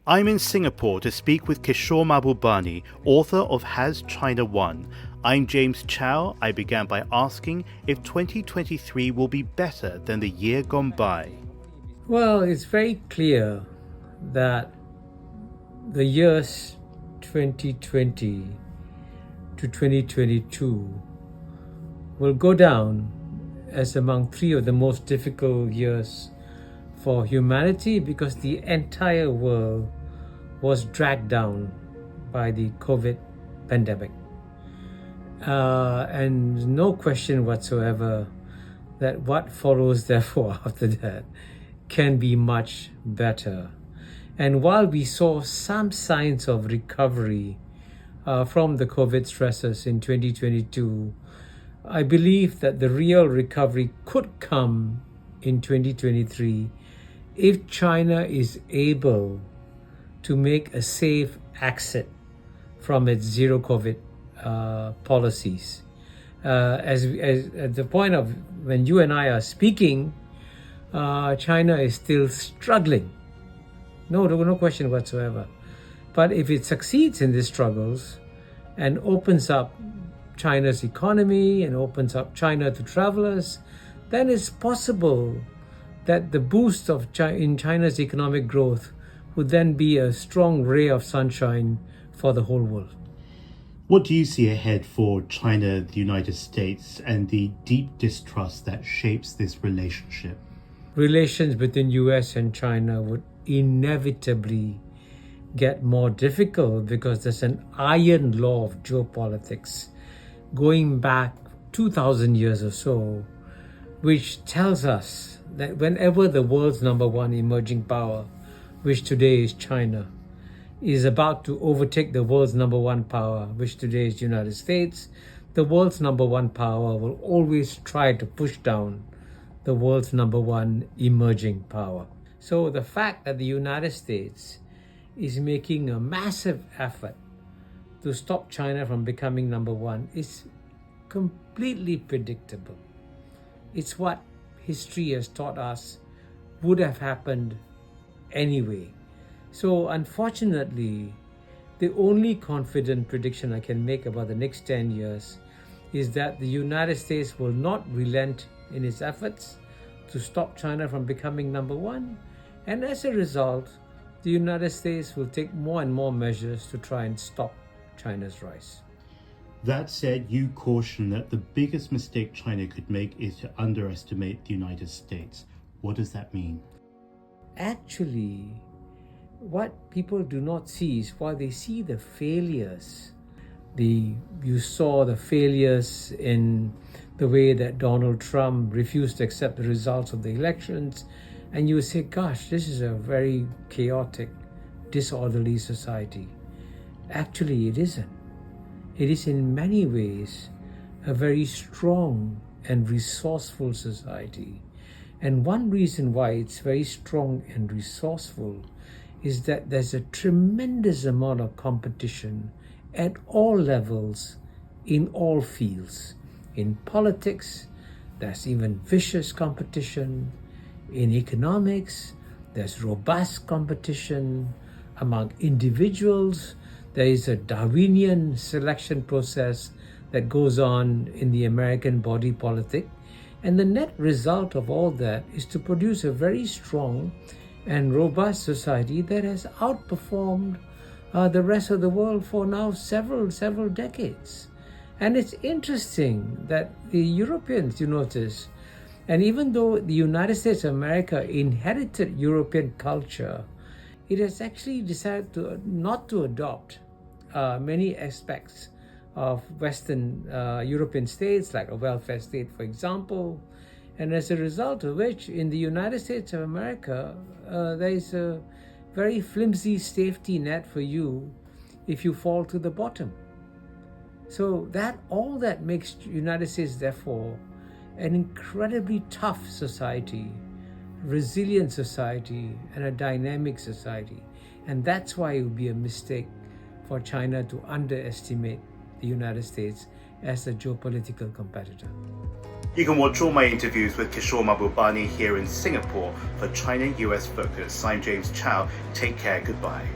I'm in Singapore to speak with Kishore Mahbubani, author of Has China Won? I'm James Chau. I began by asking if 2023 will be better than the year gone by. Well, it's very clear that the years 2020 to 2022 will go down as among three of the most difficult years for humanity because the entire world was dragged down by the COVID pandemic. And no question whatsoever that what follows therefore after that can be much better. And while we saw some signs of recovery from the COVID stresses in 2022, I believe that the real recovery could come in 2023 if China is able to make a safe exit from its zero COVID policies. As at the point of when you and I are speaking, China is still struggling. No question whatsoever. But if it succeeds in these struggles and opens up China's economy and opens up China to travelers, then it's possible that the boost in China's economic growth would then be a strong ray of sunshine for the whole world. What do you see ahead for China, the United States, and the deep distrust that shapes this relationship? Relations between US and China would inevitably get more difficult because there's an iron law of geopolitics going back 2,000 years or so, which tells us that whenever the world's number one emerging power, which today is China, is about to overtake the world's number one power, which today is the United States, the world's number one power will always try to push down the world's number one emerging power. So the fact that the United States is making a massive effort to stop China from becoming number one is completely predictable. It's what history has taught us would have happened anyway. So unfortunately, the only confident prediction I can make about the next 10 years is that the United States will not relent in its efforts to stop China from becoming number one. And as a result, the United States will take more and more measures to try and stop China's rise. That said, you caution that the biggest mistake China could make is to underestimate the United States. What does that mean? Actually, what people do not see is while they see the failures, you saw the failures in the way that Donald Trump refused to accept the results of the elections, and you would say, gosh, this is a very chaotic, disorderly society. Actually, it isn't. It is in many ways a very strong and resourceful society. And one reason why it's very strong and resourceful is that there's a tremendous amount of competition at all levels, in all fields. In politics, there's even vicious competition. In economics, there's robust competition. Among individuals, there is a Darwinian selection process that goes on in the American body politic. And the net result of all that is to produce a very strong and robust society that has outperformed the rest of the world for now several decades. And it's interesting that the Europeans, you notice, and even though the United States of America inherited European culture, it has actually decided not to adopt many aspects of Western European states, like a welfare state, for example. And as a result of which, in the United States of America, there is a very flimsy safety net for you if you fall to the bottom. So all that makes United States, therefore, an incredibly tough society, resilient society, and a dynamic society. And that's why it would be a mistake for China to underestimate the United States as a geopolitical competitor. You can watch all my interviews with Kishore Mahbubani here in Singapore for China-US Focus. I'm James Chau. Take care. Goodbye.